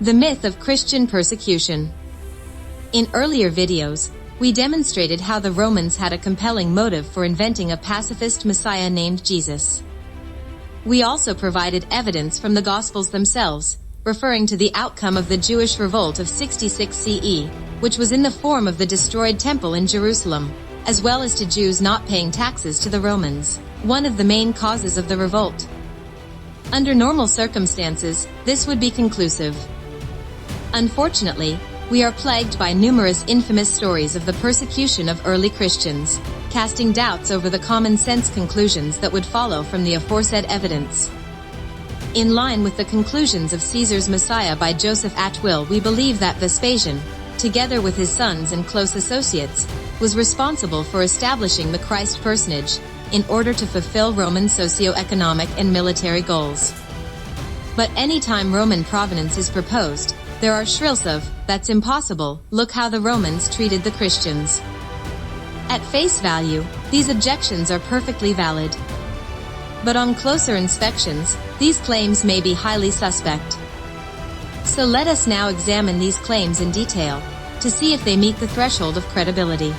The myth of Christian persecution. In earlier videos, we demonstrated how the Romans had a compelling motive for inventing a pacifist Messiah named Jesus. We also provided evidence from the Gospels themselves, referring to the outcome of the Jewish revolt of 66 CE, which was in the form of the destroyed temple in Jerusalem, as well as to Jews not paying taxes to the Romans, one of the main causes of the revolt. Under normal circumstances, this would be conclusive. Unfortunately, we are plagued by numerous infamous stories of the persecution of early Christians, casting doubts over the common-sense conclusions that would follow from the aforesaid evidence. In line with the conclusions of Caesar's Messiah by Joseph Atwill, we believe that Vespasian, together with his sons and close associates, was responsible for establishing the Christ personage, in order to fulfill Roman socio-economic and military goals. But any time Roman provenance is proposed, there are shrills of, "That's impossible, look how the Romans treated the Christians." At face value, these objections are perfectly valid. But on closer inspections, these claims may be highly suspect. So let us now examine these claims in detail, to see if they meet the threshold of credibility.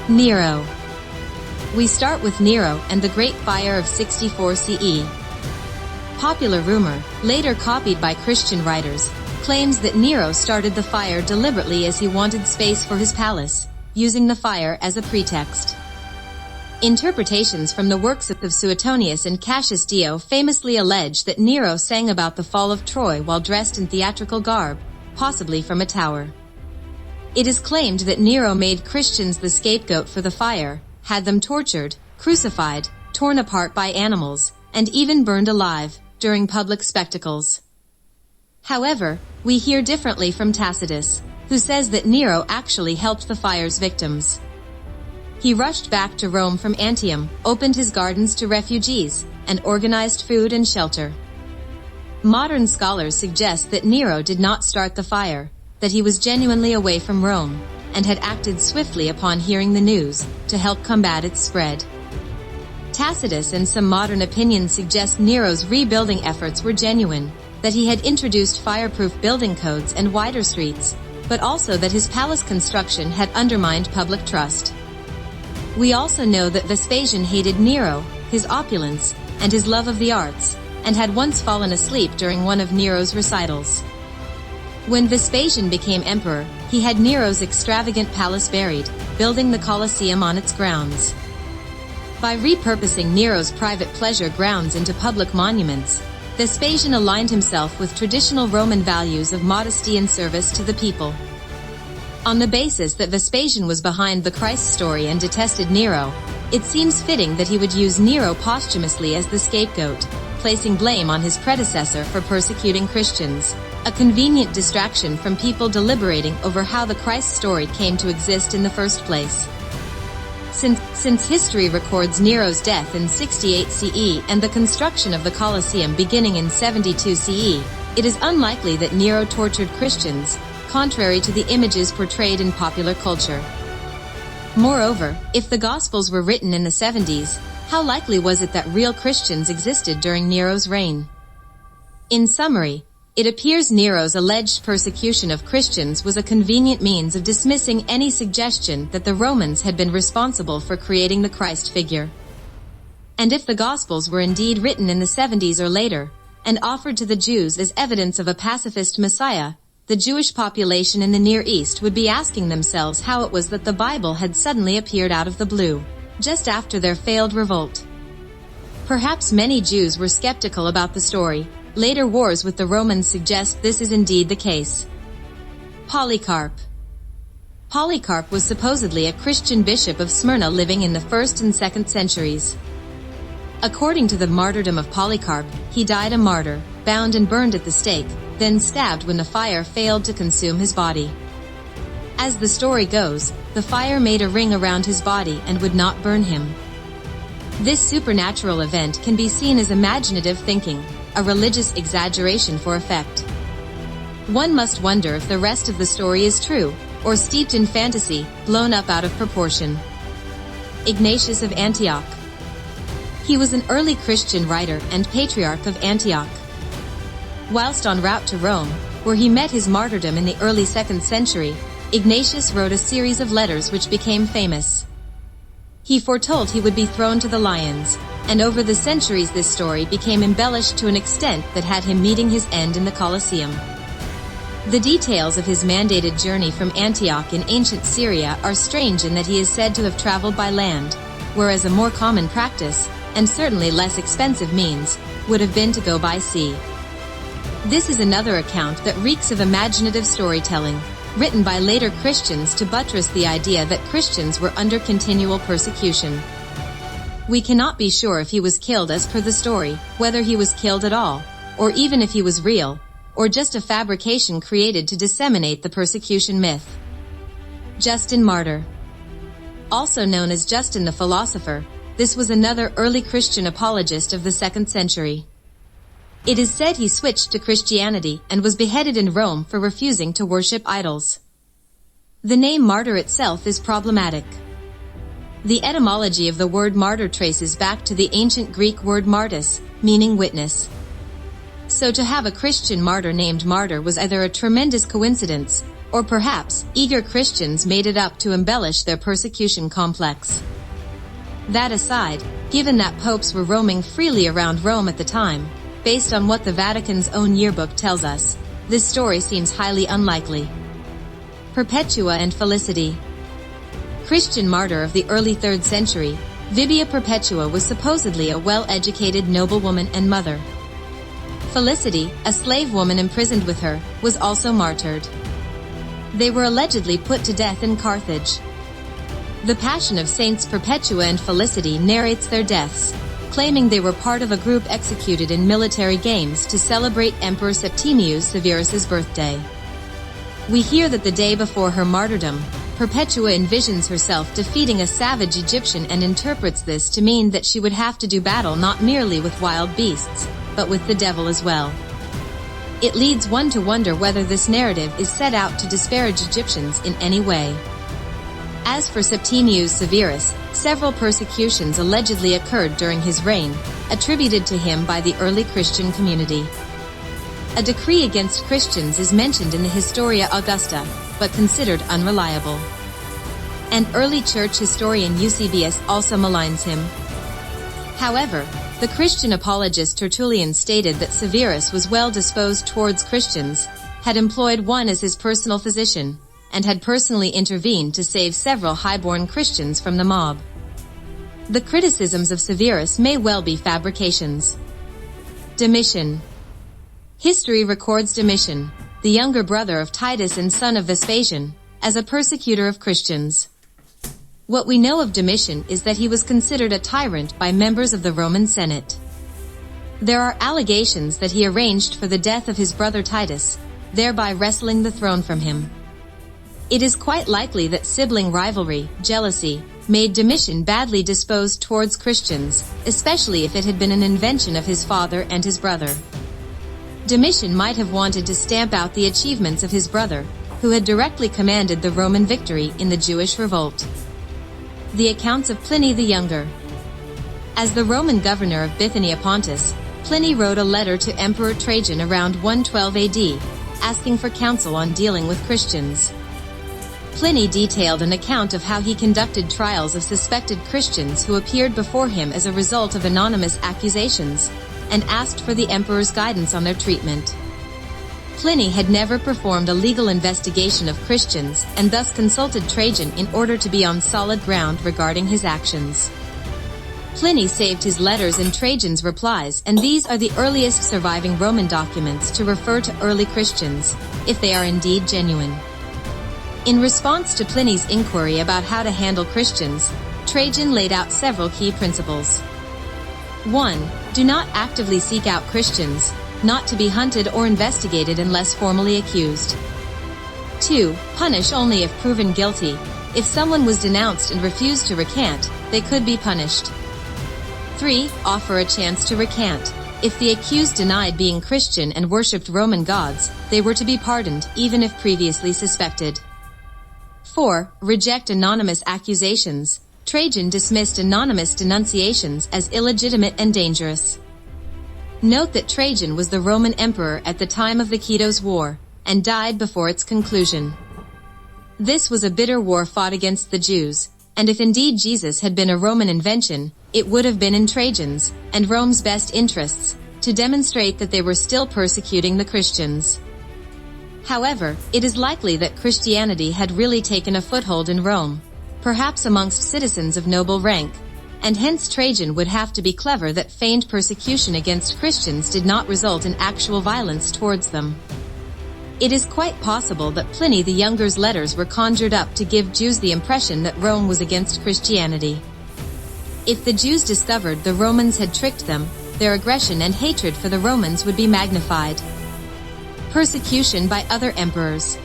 Nero. We start with Nero and the Great Fire of 64 CE. Popular rumor, later copied by Christian writers, claims that Nero started the fire deliberately as he wanted space for his palace, using the fire as a pretext. Interpretations from the works of Suetonius and Cassius Dio famously allege that Nero sang about the fall of Troy while dressed in theatrical garb, possibly from a tower. It is claimed that Nero made Christians the scapegoat for the fire, had them tortured, crucified, torn apart by animals, and even burned alive, during public spectacles. However, we hear differently from Tacitus, who says that Nero actually helped the fire's victims. He rushed back to Rome from Antium, opened his gardens to refugees, and organized food and shelter. Modern scholars suggest that Nero did not start the fire, that he was genuinely away from Rome, and had acted swiftly upon hearing the news, to help combat its spread. Tacitus and some modern opinions suggest Nero's rebuilding efforts were genuine, that he had introduced fireproof building codes and wider streets, but also that his palace construction had undermined public trust. We also know that Vespasian hated Nero, his opulence, and his love of the arts, and had once fallen asleep during one of Nero's recitals. When Vespasian became emperor, he had Nero's extravagant palace buried, building the Colosseum on its grounds. By repurposing Nero's private pleasure grounds into public monuments, Vespasian aligned himself with traditional Roman values of modesty and service to the people. On the basis that Vespasian was behind the Christ story and detested Nero, it seems fitting that he would use Nero posthumously as the scapegoat, placing blame on his predecessor for persecuting Christians, a convenient distraction from people deliberating over how the Christ story came to exist in the first place. Since history records Nero's death in 68 CE and the construction of the Colosseum beginning in 72 CE, it is unlikely that Nero tortured Christians, contrary to the images portrayed in popular culture. Moreover, if the Gospels were written in the 70s, how likely was it that real Christians existed during Nero's reign? In summary, it appears Nero's alleged persecution of Christians was a convenient means of dismissing any suggestion that the Romans had been responsible for creating the Christ figure. And if the Gospels were indeed written in the 70s or later, and offered to the Jews as evidence of a pacifist Messiah, the Jewish population in the Near East would be asking themselves how it was that the Bible had suddenly appeared out of the blue, just after their failed revolt. Perhaps many Jews were skeptical about the story. Later wars with the Romans suggest this is indeed the case. Polycarp. Polycarp was supposedly a Christian bishop of Smyrna living in the 1st and 2nd centuries. According to the martyrdom of Polycarp, he died a martyr, bound and burned at the stake, then stabbed when the fire failed to consume his body. As the story goes, the fire made a ring around his body and would not burn him. This supernatural event can be seen as imaginative thinking, a religious exaggeration for effect. One must wonder if the rest of the story is true, or steeped in fantasy, blown up out of proportion. Ignatius of Antioch. He was an early Christian writer and patriarch of Antioch. Whilst en route to Rome, where he met his martyrdom in the early 2nd century, Ignatius wrote a series of letters which became famous. He foretold he would be thrown to the lions, and over the centuries this story became embellished to an extent that had him meeting his end in the Colosseum. The details of his mandated journey from Antioch in ancient Syria are strange in that he is said to have traveled by land, whereas a more common practice, and certainly less expensive means, would have been to go by sea. This is another account that reeks of imaginative storytelling, written by later Christians to buttress the idea that Christians were under continual persecution. We cannot be sure if he was killed as per the story, whether he was killed at all, or even if he was real, or just a fabrication created to disseminate the persecution myth. Justin Martyr. Also known as Justin the Philosopher, this was another early Christian apologist of the 2nd century. It is said he switched to Christianity and was beheaded in Rome for refusing to worship idols. The name martyr itself is problematic. The etymology of the word martyr traces back to the ancient Greek word martys, meaning witness. So to have a Christian martyr named Martyr was either a tremendous coincidence, or perhaps eager Christians made it up to embellish their persecution complex. That aside, given that popes were roaming freely around Rome at the time, based on what the Vatican's own yearbook tells us, this story seems highly unlikely. Perpetua and Felicity. Christian martyr of the early 3rd century, Vibia Perpetua was supposedly a well-educated noblewoman and mother. Felicity, a slave woman imprisoned with her, was also martyred. They were allegedly put to death in Carthage. The Passion of Saints Perpetua and Felicity narrates their deaths, claiming they were part of a group executed in military games to celebrate Emperor Septimius Severus's birthday. We hear that the day before her martyrdom, Perpetua envisions herself defeating a savage Egyptian and interprets this to mean that she would have to do battle not merely with wild beasts, but with the devil as well. It leads one to wonder whether this narrative is set out to disparage Egyptians in any way. As for Septimius Severus, several persecutions allegedly occurred during his reign, attributed to him by the early Christian community. A decree against Christians is mentioned in the Historia Augusta, but considered unreliable. An early church historian Eusebius also maligns him. However, the Christian apologist Tertullian stated that Severus was well disposed towards Christians, had employed one as his personal physician, and had personally intervened to save several highborn Christians from the mob. The criticisms of Severus may well be fabrications. Domitian. History records Domitian, the younger brother of Titus and son of Vespasian, as a persecutor of Christians. What we know of Domitian is that he was considered a tyrant by members of the Roman Senate. There are allegations that he arranged for the death of his brother Titus, thereby wresting the throne from him. It is quite likely that sibling rivalry, jealousy, made Domitian badly disposed towards Christians, especially if it had been an invention of his father and his brother. Domitian might have wanted to stamp out the achievements of his brother, who had directly commanded the Roman victory in the Jewish revolt. The accounts of Pliny the Younger. As the Roman governor of Bithynia Pontus, Pliny wrote a letter to Emperor Trajan around 112 AD, asking for counsel on dealing with Christians. Pliny detailed an account of how he conducted trials of suspected Christians who appeared before him as a result of anonymous accusations, and asked for the emperor's guidance on their treatment. Pliny had never performed a legal investigation of Christians and thus consulted Trajan in order to be on solid ground regarding his actions. Pliny saved his letters in Trajan's replies, and these are the earliest surviving Roman documents to refer to early Christians, if they are indeed genuine. In response to Pliny's inquiry about how to handle Christians, Trajan laid out several key principles. 1. Do not actively seek out Christians, not to be hunted or investigated unless formally accused. 2. Punish only if proven guilty. If someone was denounced and refused to recant, they could be punished. 3. Offer a chance to recant. If the accused denied being Christian and worshipped Roman gods, they were to be pardoned, even if previously suspected. 4. Reject anonymous accusations. Trajan dismissed anonymous denunciations as illegitimate and dangerous. Note that Trajan was the Roman emperor at the time of the Kitos War, and died before its conclusion. This was a bitter war fought against the Jews, and if indeed Jesus had been a Roman invention, it would have been in Trajan's and Rome's best interests to demonstrate that they were still persecuting the Christians. However, it is likely that Christianity had really taken a foothold in Rome, perhaps amongst citizens of noble rank, and hence Trajan would have to be clever that feigned persecution against Christians did not result in actual violence towards them. It is quite possible that Pliny the Younger's letters were conjured up to give Jews the impression that Rome was against Christianity. If the Jews discovered the Romans had tricked them, their aggression and hatred for the Romans would be magnified. Persecution by other emperors.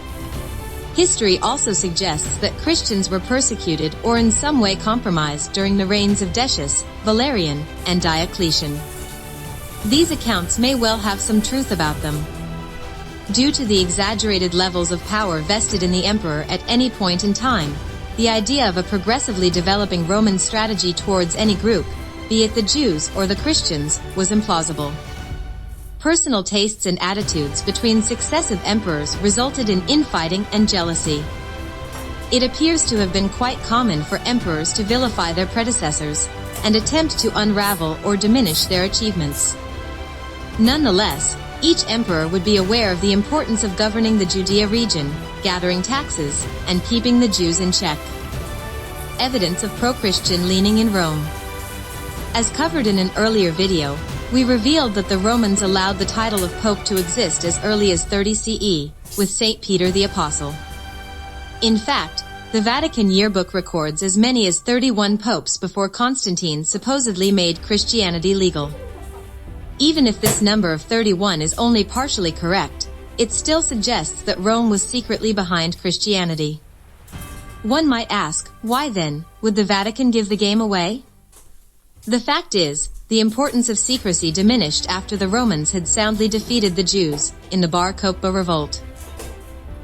History also suggests that Christians were persecuted or in some way compromised during the reigns of Decius, Valerian, and Diocletian. These accounts may well have some truth about them. Due to the exaggerated levels of power vested in the emperor at any point in time, the idea of a progressively developing Roman strategy towards any group, be it the Jews or the Christians, was implausible. Personal tastes and attitudes between successive emperors resulted in infighting and jealousy. It appears to have been quite common for emperors to vilify their predecessors and attempt to unravel or diminish their achievements. Nonetheless, each emperor would be aware of the importance of governing the Judea region, gathering taxes, and keeping the Jews in check. Evidence of pro-Christian leaning in Rome. As covered in an earlier video, we revealed that the Romans allowed the title of Pope to exist as early as 30 CE, with St. Peter the Apostle. In fact, the Vatican Yearbook records as many as 31 popes before Constantine supposedly made Christianity legal. Even if this number of 31 is only partially correct, it still suggests that Rome was secretly behind Christianity. One might ask, why then, would the Vatican give the game away? The fact is, the importance of secrecy diminished after the Romans had soundly defeated the Jews in the Bar Kokhba revolt.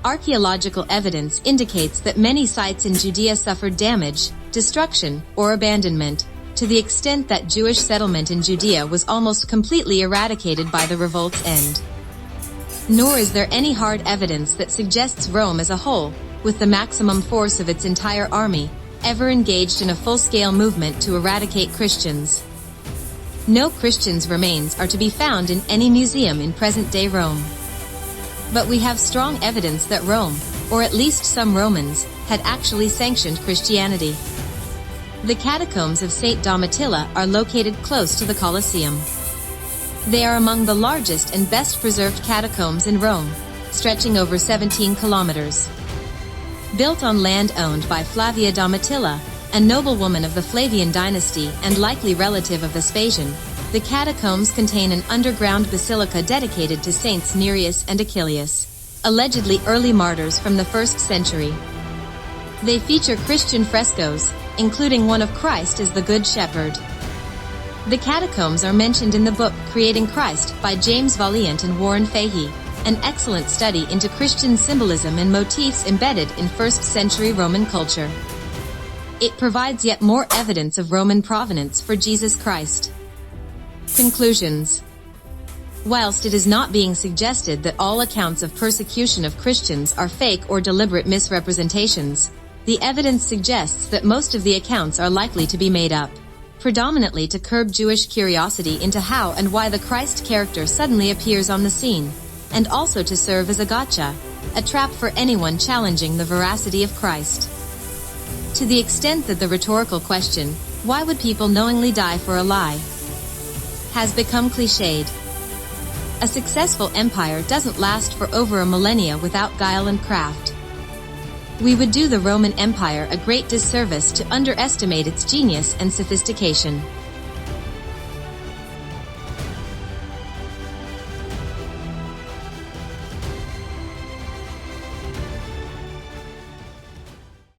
Archaeological evidence indicates that many sites in Judea suffered damage, destruction, or abandonment, to the extent that Jewish settlement in Judea was almost completely eradicated by the revolt's end. Nor is there any hard evidence that suggests Rome as a whole, with the maximum force of its entire army, ever engaged in a full-scale movement to eradicate Christians. No Christians' remains are to be found in any museum in present-day Rome. But we have strong evidence that Rome, or at least some Romans, had actually sanctioned Christianity. The catacombs of St. Domitilla are located close to the Colosseum. They are among the largest and best-preserved catacombs in Rome, stretching over 17 kilometers. Built on land owned by Flavia Domitilla, a noblewoman of the Flavian dynasty and likely relative of Vespasian, the catacombs contain an underground basilica dedicated to Saints Nereus and Achilles, allegedly early martyrs from the 1st century. They feature Christian frescoes, including one of Christ as the Good Shepherd. The catacombs are mentioned in the book Creating Christ by James Valiant and Warren Fahey, an excellent study into Christian symbolism and motifs embedded in 1st century Roman culture. It provides yet more evidence of Roman provenance for Jesus Christ. Conclusions. Whilst it is not being suggested that all accounts of persecution of Christians are fake or deliberate misrepresentations, the evidence suggests that most of the accounts are likely to be made up, predominantly to curb Jewish curiosity into how and why the Christ character suddenly appears on the scene, and also to serve as a gotcha, a trap for anyone challenging the veracity of Christ. To the extent that the rhetorical question, why would people knowingly die for a lie, has become cliched. A successful empire doesn't last for over a millennia without guile and craft. We would do the Roman Empire a great disservice to underestimate its genius and sophistication.